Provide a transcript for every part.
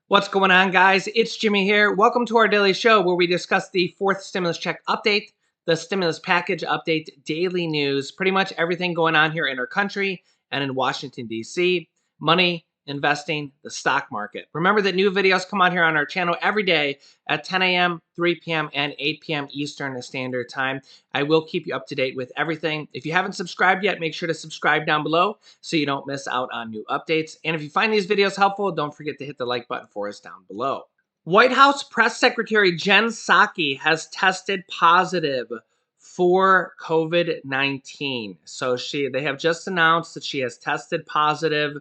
What's going on, guys? It's Jimmy here. Welcome to our daily show where we discuss the fourth stimulus check update, the stimulus package update, daily news, pretty much everything going on here in our country and in Washington, D.C., money, investing, the stock market. Remember that new videos come out here on our channel every day at 10 a.m., 3 p.m., and 8 p.m. Eastern Standard Time. I will keep you up to date with everything. If you haven't subscribed yet, make sure to subscribe down below so you don't miss out on new updates. And if you find these videos helpful, don't forget to hit the like button for us down below. White House Press Secretary Jen Psaki has tested positive for COVID-19. So they have just announced that she has tested positive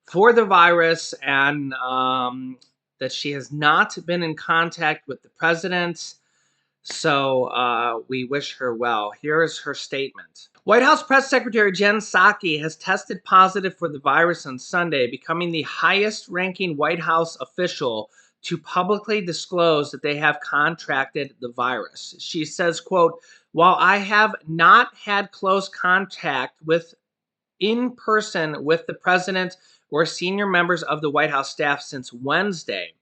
for the virus and that she has not been in contact with the president. So we wish her well. Here is her statement. White House Press Secretary Jen Psaki has tested positive for the virus on Sunday, becoming the highest-ranking White House official to publicly disclose that they have contracted the virus. She says, quote, "While I have not had close contact in person with the president or senior members of the White House staff since Wednesday,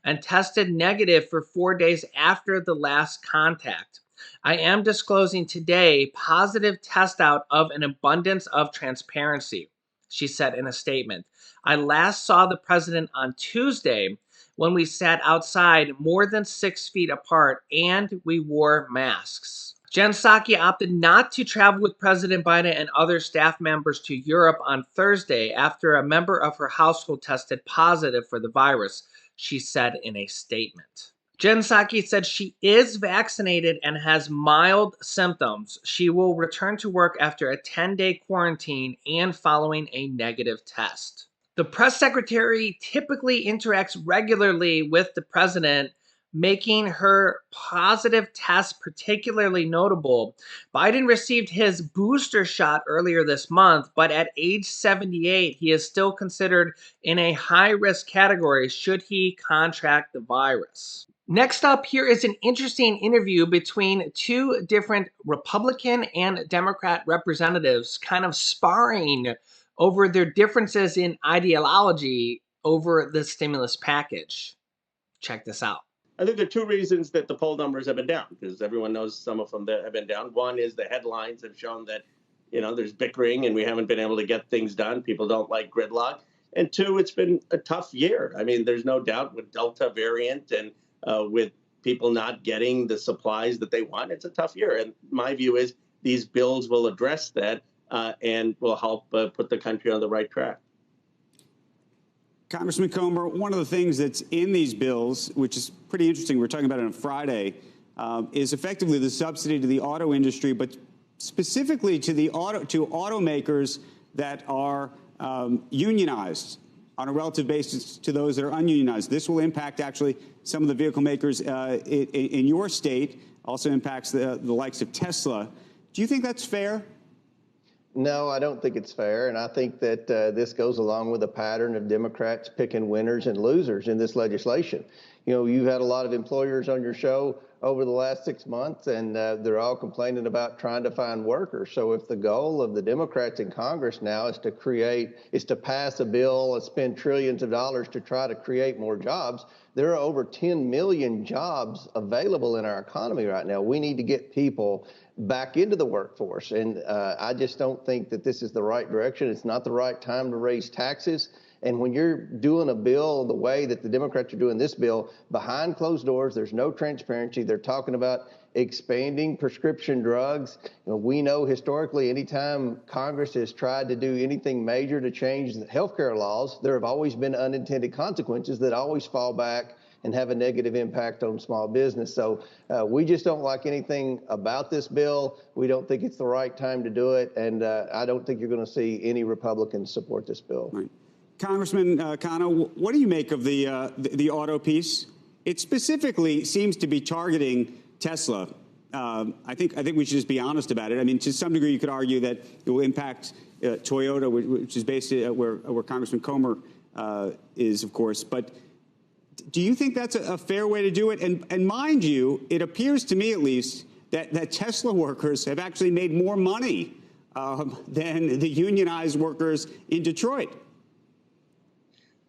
and tested negative for 4 days after the last contact, I am disclosing today positive test out of an abundance of transparency," she said in a statement. "I last saw the president on Tuesday when we sat outside more than 6 feet apart and we wore masks." Jen Psaki opted not to travel with President Biden and other staff members to Europe on Thursday after a member of her household tested positive for the virus, she said in a statement. Jen Psaki said she is vaccinated and has mild symptoms. She will return to work after a 10-day quarantine and following a negative test. The press secretary typically interacts regularly with the president, making her positive test particularly notable. Biden received his booster shot earlier this month, but at age 78, he is still considered in a high-risk category should he contract the virus. Next up, here is an interesting interview between two different Republican and Democrat representatives kind of sparring over their differences in ideology over the stimulus package. Check this out. I think there are two reasons that the poll numbers have been down, because everyone knows some of them that have been down. One is the headlines have shown that, there's bickering and we haven't been able to get things done. People don't like gridlock. And two, it's been a tough year. I mean, there's no doubt with Delta variant and with people not getting the supplies that they want, it's a tough year. And my view is these bills will address that and will help put the country on the right track. Congressman Comer, one of the things that's in these bills, which is pretty interesting, we're talking about it on Friday, is effectively the subsidy to the auto industry, but specifically to automakers that are unionized on a relative basis to those that are ununionized. This will impact actually some of the vehicle makers in your state, also impacts the likes of Tesla. Do you think that's fair? No, I don't think it's fair, and I think that this goes along with a pattern of Democrats picking winners and losers in this legislation. You've had a lot of employers on your show over the last 6 months, and they're all complaining about trying to find workers. So if the goal of the Democrats in Congress now is to pass a bill, spend trillions of dollars to try to create more jobs, there are over 10 million jobs available in our economy right now. We need to get people back into the workforce. And I just don't think that this is the right direction. It's not the right time to raise taxes. And when you're doing a bill the way that the Democrats are doing this bill, behind closed doors, there's no transparency. They're talking about expanding prescription drugs. We know historically, anytime Congress has tried to do anything major to change the healthcare laws, there have always been unintended consequences that always fall back and have a negative impact on small business. So we just don't like anything about this bill. We don't think it's the right time to do it. And I don't think you're going to see any Republicans support this bill. Right. Congressman Kano, what do you make of the auto piece? It specifically seems to be targeting Tesla. I think we should just be honest about it. I mean, to some degree, you could argue that it will impact Toyota, which is based where Congressman Comer is, of course. But do you think that's a fair way to do it? And mind you, it appears to me, at least, that Tesla workers have actually made more money than the unionized workers in Detroit.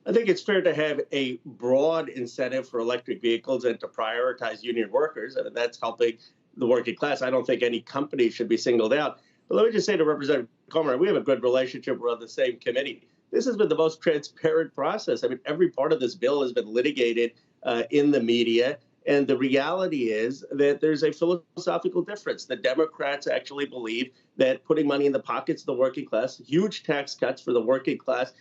I think it's fair to have a broad incentive for electric vehicles and to prioritize union workers. And that's helping the working class. I don't think any company should be singled out. But let me just say to Representative Comer, we have a good relationship. We're on the same committee. This has been the most transparent process. I mean, every part of this bill has been litigated in the media. And the reality is that there's a philosophical difference. The Democrats actually believe that putting money in the pockets of the working class, huge tax cuts for the working class,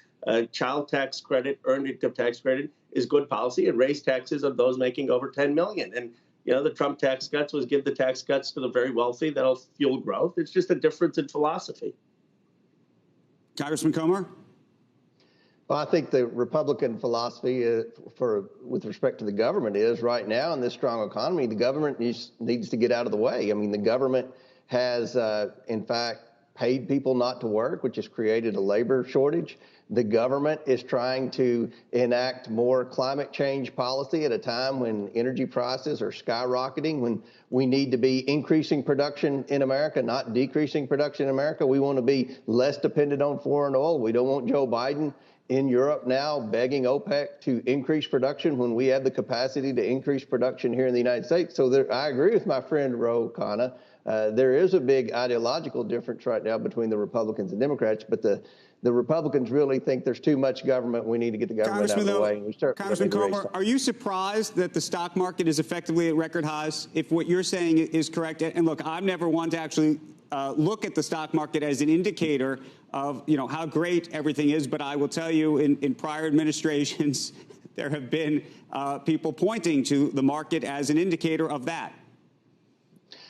child tax credit, earned income tax credit is good policy, and raise taxes on those making over 10 million. And the Trump tax cuts was give the tax cuts to the very wealthy. That'll fuel growth. It's just a difference in philosophy. Congressman Comer? Well, I think the Republican philosophy with respect to the government is right now in this strong economy, the government needs to get out of the way. I mean, the government has, in fact, paid people not to work, which has created a labor shortage. The government is trying to enact more climate change policy at a time when energy prices are skyrocketing, when we need to be increasing production in America, not decreasing production in America. We want to be less dependent on foreign oil. We don't want Joe Biden in Europe now begging OPEC to increase production when we have the capacity to increase production here in the United States. So I agree with my friend Ro Khanna. There is a big ideological difference right now between the Republicans and Democrats, but the Republicans really think there's too much government. We need to get the government out of the way. And we start Congressman Comer, are you surprised that the stock market is effectively at record highs? If what you're saying is correct, and look, I've never wanted to actually look at the stock market as an indicator of how great everything is, but I will tell you, in prior administrations, there have been people pointing to the market as an indicator of that.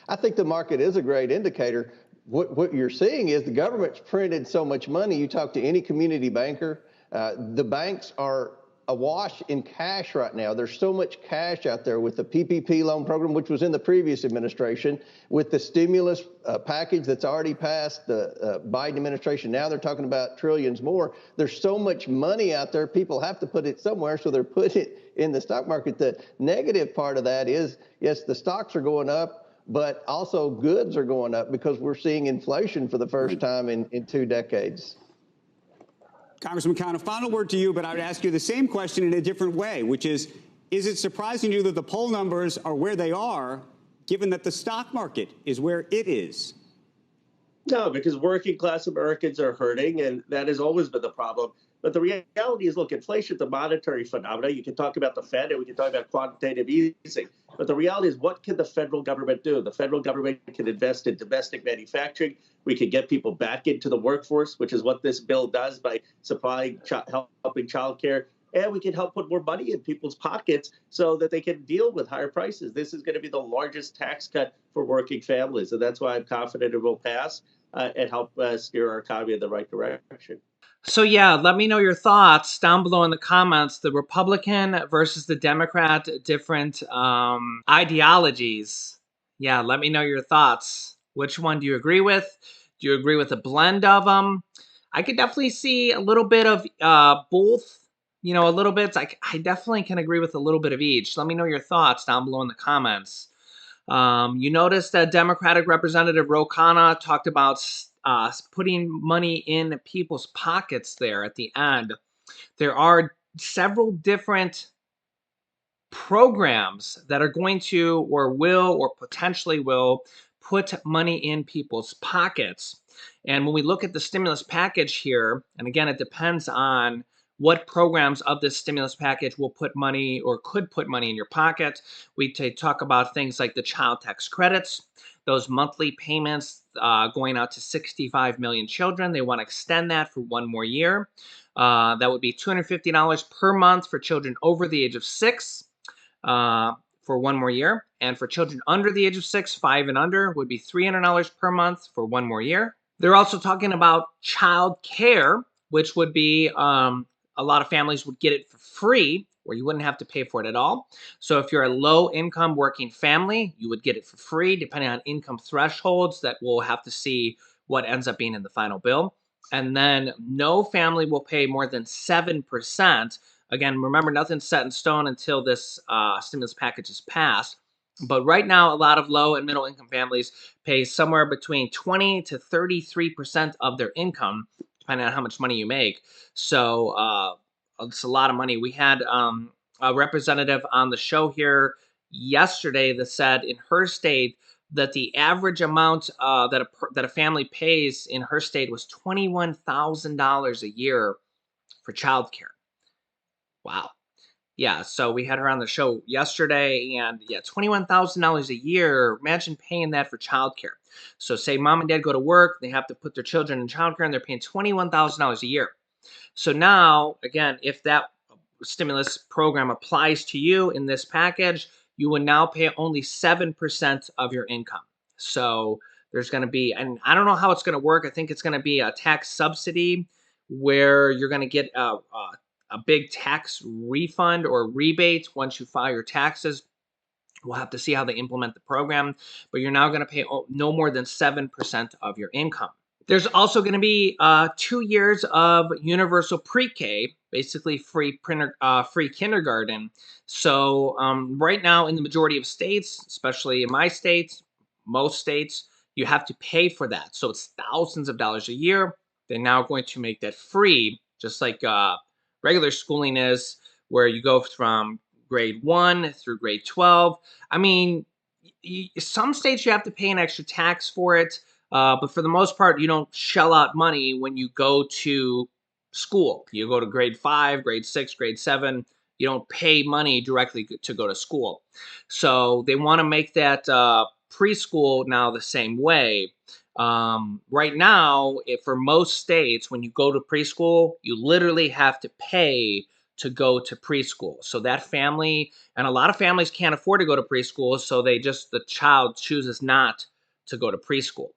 I think the market is a great indicator. What you're seeing is the government's printed so much money. You talk to any community banker, the banks are awash in cash right now. There's so much cash out there with the PPP loan program, which was in the previous administration, with the stimulus package that's already passed the Biden administration. Now they're talking about trillions more. There's so much money out there. People have to put it somewhere, so they're putting it in the stock market. The negative part of that is, yes, the stocks are going up, but also goods are going up because we're seeing inflation for the first time in 2 decades. Congressman Khanna, final word to you, but I would ask you the same question in a different way, which is it surprising to you that the poll numbers are where they are, given that the stock market is where it is? No, because working class Americans are hurting, and that has always been the problem. But the reality is, look, inflation is a monetary phenomenon. You can talk about the Fed and we can talk about quantitative easing. But the reality is, what can the federal government do? The federal government can invest in domestic manufacturing. We can get people back into the workforce, which is what this bill does by supplying, helping childcare. And we can help put more money in people's pockets so that they can deal with higher prices. This is going to be the largest tax cut for working families. And that's why I'm confident it will pass and help steer our economy in the right direction. So yeah, let me know your thoughts down below in the comments. The Republican versus the Democrat, different ideologies. Yeah, let me know your thoughts. Which one do you agree with? Do you agree with a blend of them? I could definitely see a little bit of both. A little bit. I definitely can agree with a little bit of each. Let me know your thoughts down below in the comments. You noticed that Democratic Representative Ro Khanna talked about putting money in people's pockets there at the end. There are several different programs that are going to or will or potentially will put money in people's pockets. And when we look at the stimulus package here, and again, it depends on what programs of this stimulus package will put money or could put money in your pocket. We talk about things like the child tax credits, those monthly payments going out to 65 million children. They want to extend that for 1 more year. That would be $250 per month for children over the age of 6 for 1 more year. And for children under the age of 6, 5 and under, would be $300 per month for 1 more year. They're also talking about child care, which would be a lot of families would get it for free, where you wouldn't have to pay for it at all. So if you're a low-income working family, you would get it for free, depending on income thresholds that we'll have to see what ends up being in the final bill. And then no family will pay more than 7%. Again, remember, nothing's set in stone until this stimulus package is passed. But right now, a lot of low and middle income families pay somewhere between 20 to 33% of their income, depending on how much money you make. So it's a lot of money. We had a representative on the show here yesterday that said in her state that the average amount that a family pays in her state was $21,000 a year for childcare. Wow. Yeah, so we had her on the show yesterday, and yeah, $21,000 a year. Imagine paying that for childcare. So, say mom and dad go to work, they have to put their children in childcare, and they're paying $21,000 a year. So now, again, if that stimulus program applies to you in this package, you will now pay only 7% of your income. So there's going to be, and I don't know how it's going to work. I think it's going to be a tax subsidy where you're going to get a big tax refund or rebate once you file your taxes. We'll have to see how they implement the program, but you're now going to pay no more than 7% of your income. There's also going to be 2 years of universal pre-K, basically free kindergarten. So right now, in the majority of states, especially in my states, most states, you have to pay for that. So it's thousands of dollars a year. They're now going to make that free, just like regular schooling is, where you go from grade 1 through grade 12. I mean, some states you have to pay an extra tax for it. But for the most part, you don't shell out money when you go to school. You go to grade 5, grade 6, grade 7. You don't pay money directly to go to school. So they want to make that preschool now the same way. Right now, for most states, when you go to preschool, you literally have to pay to go to preschool. So that family, and a lot of families can't afford to go to preschool, so the child chooses not to go to preschool.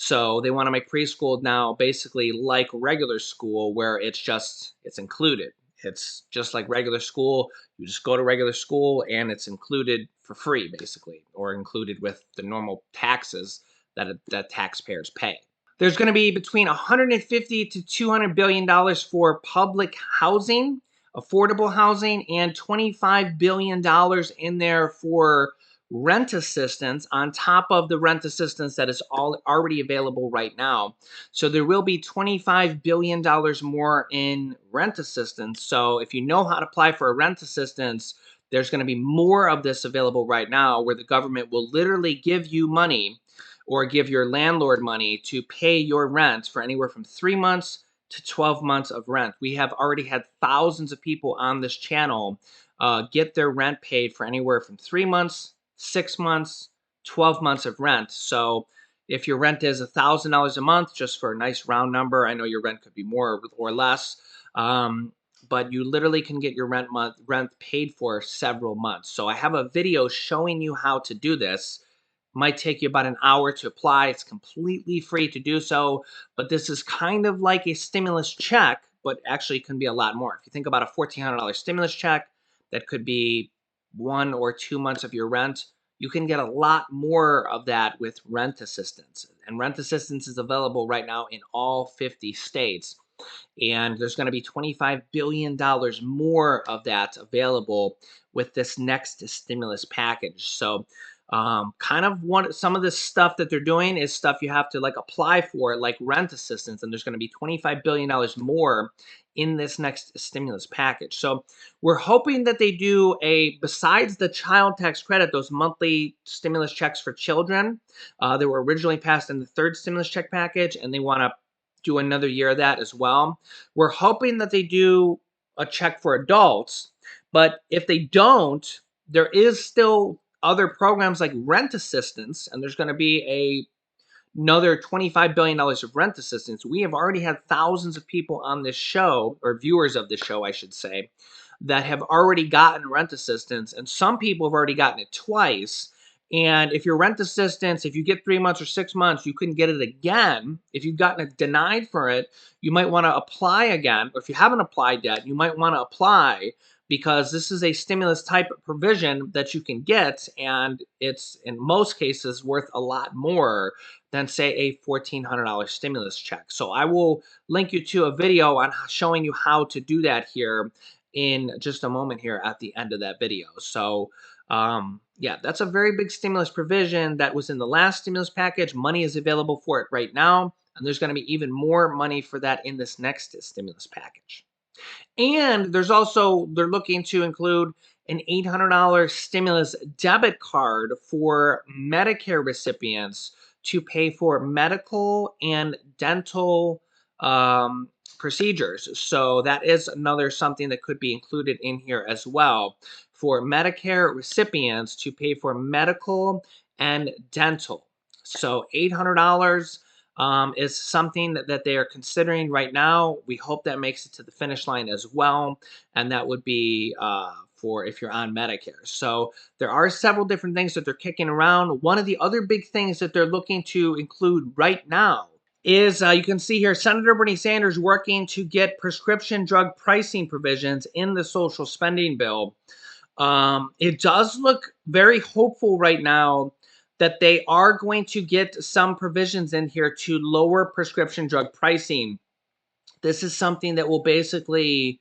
So they want to make preschool now basically like regular school, where it's included. It's just like regular school. You just go to regular school and it's included for free, basically, or included with the normal taxes that taxpayers pay. There's going to be between 150 to 200 billion dollars for public housing, affordable housing, and 25 billion dollars in there for rent assistance on top of the rent assistance that is already available right now. So there will be $25 billion more in rent assistance. So if you know how to apply for a rent assistance, there's going to be more of this available right now, where the government will literally give you money or give your landlord money to pay your rent for anywhere from 3 months to 12 months of rent. We have already had thousands of people on this channel get their rent paid for anywhere from 3 months, 6 months, 12 months of rent. So if your rent is $1,000 a month, just for a nice round number, I know your rent could be more or less, but you literally can get your rent paid for several months. So I have a video showing you how to do this. Might take you about an hour to apply. It's completely free to do so, but this is kind of like a stimulus check, but actually can be a lot more. If you think about a $1,400 stimulus check, that could be 1 or 2 months of your rent. You can get a lot more of that with rent assistance. And rent assistance is available right now in all 50 states. And there's going to be $25 billion more of that available with this next stimulus package. So kind of some of the stuff that they're doing is stuff you have to like apply for, like rent assistance, and there's going to be $25 billion more in this next stimulus package. So we're hoping that they do besides the child tax credit, those monthly stimulus checks for children, they were originally passed in the third stimulus check package, and they want to do another year of that as well. We're hoping that they do a check for adults, but if they don't, there is still other programs like rent assistance, and there's going to be another $25 billion of rent assistance. We have already had thousands of people on this show, or viewers of this show, I should say, that have already gotten rent assistance, and some people have already gotten it twice. And if your rent assistance, if you get 3 months or 6 months, you can get it again. If you've gotten it denied for it, you might want to apply again. Or if you haven't applied yet, you might want to apply, because this is a stimulus type of provision that you can get, and it's in most cases worth a lot more than, say, a $1,400 stimulus check. So I will link you to a video on showing you how to do that here in just a moment here at the end of that video. So yeah, that's a very big stimulus provision that was in the last stimulus package. Money is available for it right now, and there's going to be even more money for that in this next stimulus package. And there's also, they're looking to include an $800 stimulus debit card for Medicare recipients to pay for medical and dental um, procedures. So that is another something that could be included in here as well for Medicare recipients to pay for medical and dental. So $800 is something that they are considering right now. We hope that makes it to the finish line as well. And that would be for if you're on Medicare. So there are several different things that they're kicking around. One of the other big things that they're looking to include right now is you can see here Senator Bernie Sanders working to get prescription drug pricing provisions in the social spending bill. It does look very hopeful right now that they are going to get some provisions in here to lower prescription drug pricing. This is something that will basically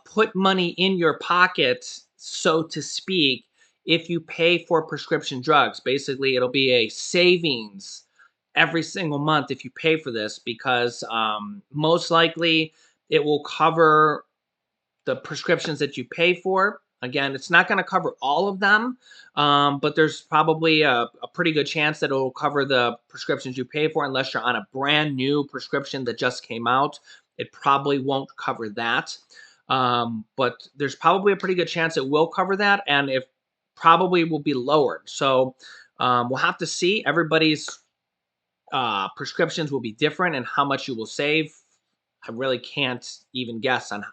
put money in your pocket, so to speak, if you pay for prescription drugs. Basically, it'll be a savings every single month if you pay for this, because most likely it will cover the prescriptions that you pay for. Again, it's not going to cover all of them, but there's probably a pretty good chance that it'll cover the prescriptions you pay for, unless you're on a brand new prescription that just came out. It probably won't cover that. But there's probably a pretty good chance it will cover that, and it probably will be lowered. So we'll have to see. Everybody's prescriptions will be different, and how much you will save, I really can't even guess on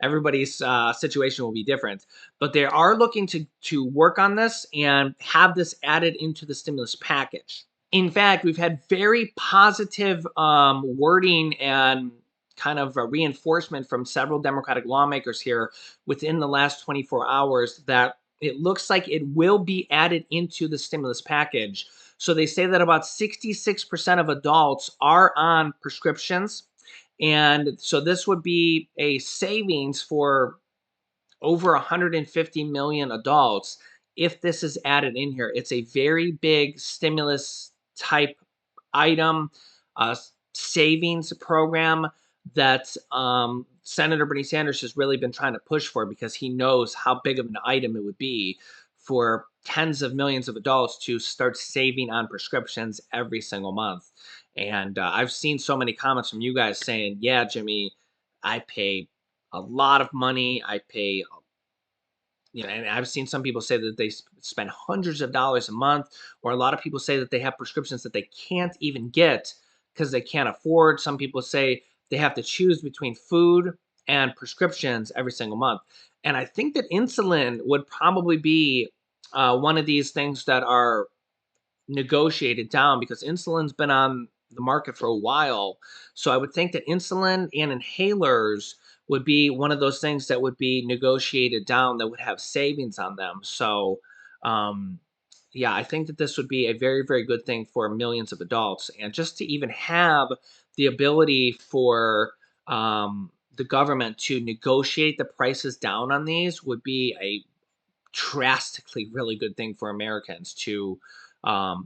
everybody's situation will be different. But they are looking to work on this and have this added into the stimulus package. In fact, we've had very positive wording and kind of a reinforcement from several Democratic lawmakers here within the last 24 hours that it looks like it will be added into the stimulus package. So they say that about 66% of adults are on prescriptions. And so this would be a savings for over 150 million adults if this is added in here. It's a very big stimulus type item, savings program that Senator Bernie Sanders has really been trying to push for, because he knows how big of an item it would be for tens of millions of adults to start saving on prescriptions every single month. And I've seen so many comments from you guys saying, yeah, Jimmy, I pay a lot of money. I pay, and I've seen some people say that they spend hundreds of dollars a month, or a lot of people say that they have prescriptions that they can't even get because they can't afford. Some people say they have to choose between food and prescriptions every single month. And I think that insulin would probably be one of these things that are negotiated down, because insulin's been on the market for a while. So I would think that insulin and inhalers would be one of those things that would be negotiated down, that would have savings on them. So um, yeah, I think that this would be a very, very good thing for millions of adults. And just to even have the ability for the government to negotiate the prices down on these would be a drastically really good thing for Americans to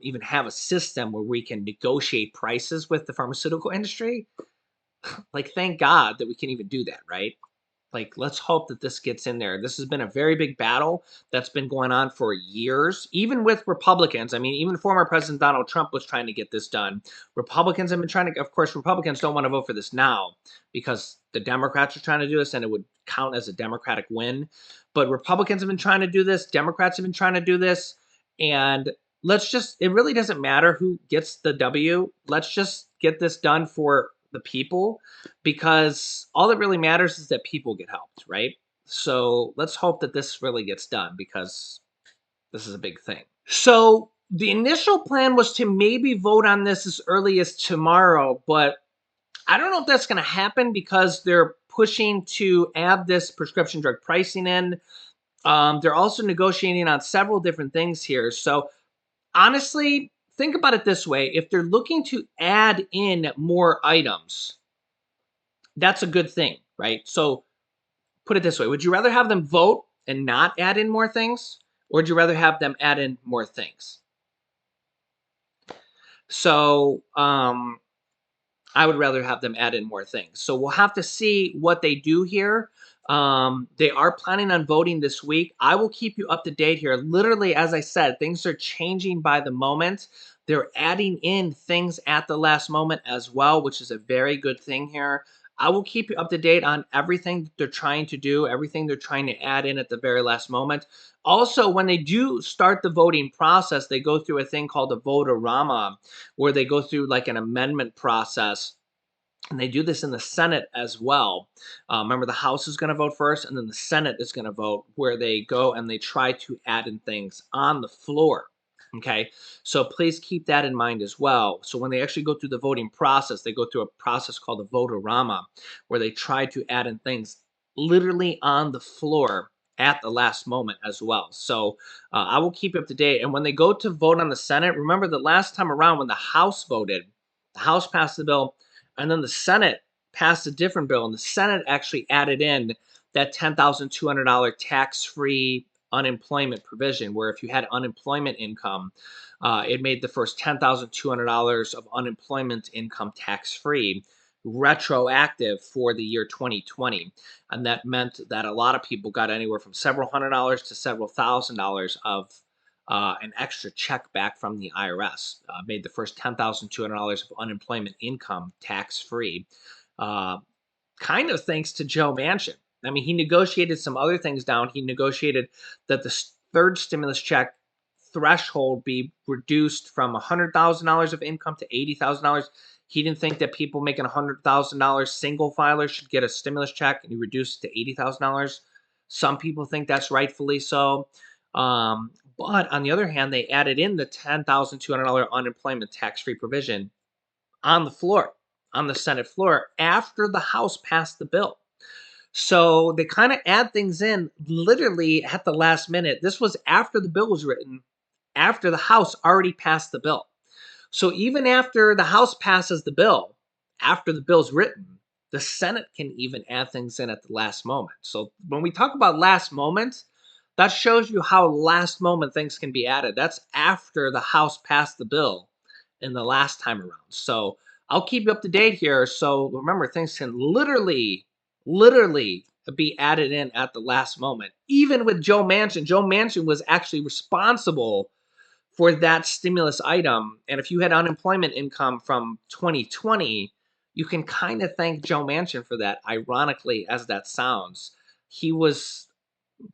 even have a system where we can negotiate prices with the pharmaceutical industry. Like, thank God that we can even do that, right? Like, let's hope that this gets in there. This has been a very big battle that's been going on for years, even with Republicans. I mean, even former President Donald Trump was trying to get this done. Republicans have been trying to, of course, Republicans don't want to vote for this now because the Democrats are trying to do this and it would count as a Democratic win. But Republicans have been trying to do this, Democrats have been trying to do this. And it really doesn't matter who gets the W. Let's just get this done for the people, because all that really matters is that people get helped, right? So let's hope that this really gets done, because this is a big thing. So the initial plan was to maybe vote on this as early as tomorrow, but I don't know if that's going to happen, because they're pushing to add this prescription drug pricing in. They're also negotiating on several different things here. So honestly, think about it this way. If they're looking to add in more items, that's a good thing, right? So put it this way. Would you rather have them vote and not add in more things? Or would you rather have them add in more things? So, I would rather have them add in more things. So we'll have to see what they do here. They are planning on voting this week. I will keep you up to date here. Literally, as I said, things are changing by the moment. They're adding in things at the last moment as well, which is a very good thing here. I will keep you up to date on everything that they're trying to do, everything they're trying to add in at the very last moment. Also, when they do start the voting process, they go through a thing called a vote-a-rama, where they go through like an amendment process. And they do this in the Senate as well. Remember, the House is going to vote first, and then the Senate is going to vote, where they go and they try to add in things on the floor. Okay, so please keep that in mind as well. So when they actually go through the voting process, they go through a process called the vote-a-rama, where they try to add in things literally on the floor at the last moment as well. So I will keep you up to date. And when they go to vote on the Senate, remember the last time around when the House voted, the House passed the bill, and then the Senate passed a different bill, and the Senate actually added in that $10,200 tax-free unemployment provision, where if you had unemployment income, it made the first $10,200 of unemployment income tax-free, retroactive for the year 2020. And that meant that a lot of people got anywhere from several $100s to several $1,000s of an extra check back from the IRS. Made the first $10,200 of unemployment income tax-free, kind of thanks to Joe Manchin. I mean, he negotiated some other things down. He negotiated that the third stimulus check threshold be reduced from $100,000 of income to $80,000. He didn't think that people making $100,000 single filers should get a stimulus check, and he reduced it to $80,000. Some people think that's rightfully so. But on the other hand, they added in the $10,200 unemployment tax-free provision on the floor, on the Senate floor, after the House passed the bill. So they kind of add things in literally at the last minute. This was after the bill was written, after the House already passed the bill. So even after the House passes the bill, after the bill's written, the Senate can even add things in at the last moment. So when we talk about last moment, that shows you how last moment things can be added. That's after the House passed the bill in the last time around. So I'll keep you up to date here. So remember, things can literally be added in at the last moment. Even with Joe Manchin, Joe Manchin was actually responsible for that stimulus item. And if you had unemployment income from 2020, you can kind of thank Joe Manchin for that, ironically, as that sounds. He was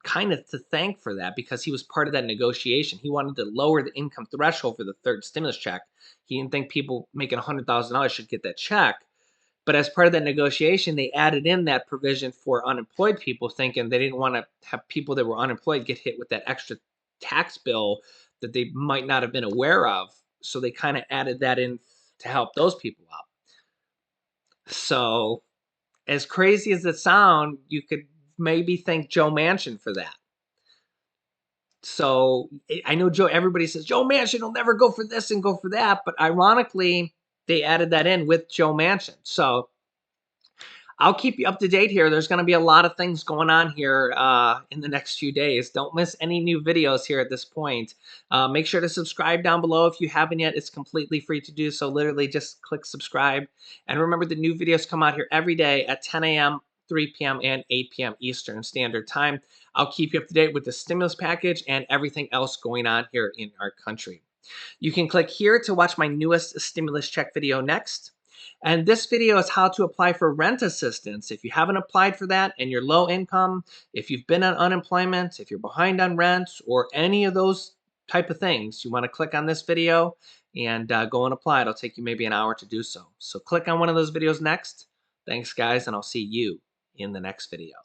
kind of to thank for that because he was part of that negotiation. He wanted to lower the income threshold for the third stimulus check. He didn't think people making $100,000 should get that check. But as part of that negotiation, they added in that provision for unemployed people, thinking they didn't want to have people that were unemployed get hit with that extra tax bill that they might not have been aware of. So they kind of added that in to help those people out. So as crazy as it sounds, you could maybe thank Joe Manchin for that. So I know everybody says Joe Manchin will never go for this and go for that, but ironically, they added that in with Joe Manchin. So I'll keep you up to date here. There's going to be a lot of things going on here in the next few days. Don't miss any new videos here at this point. Make sure to subscribe down below if you haven't yet. It's completely free to do so. Literally just click subscribe. And remember, the new videos come out here every day at 10 a.m., 3 p.m., and 8 p.m. Eastern Standard Time. I'll keep you up to date with the stimulus package and everything else going on here in our country. You can click here to watch my newest stimulus check video next. And this video is how to apply for rent assistance. If you haven't applied for that and you're low income, if you've been on unemployment, if you're behind on rent, or any of those type of things, you want to click on this video and go and apply. It'll take you maybe an hour to do so. So click on one of those videos next. Thanks, guys, and I'll see you in the next video.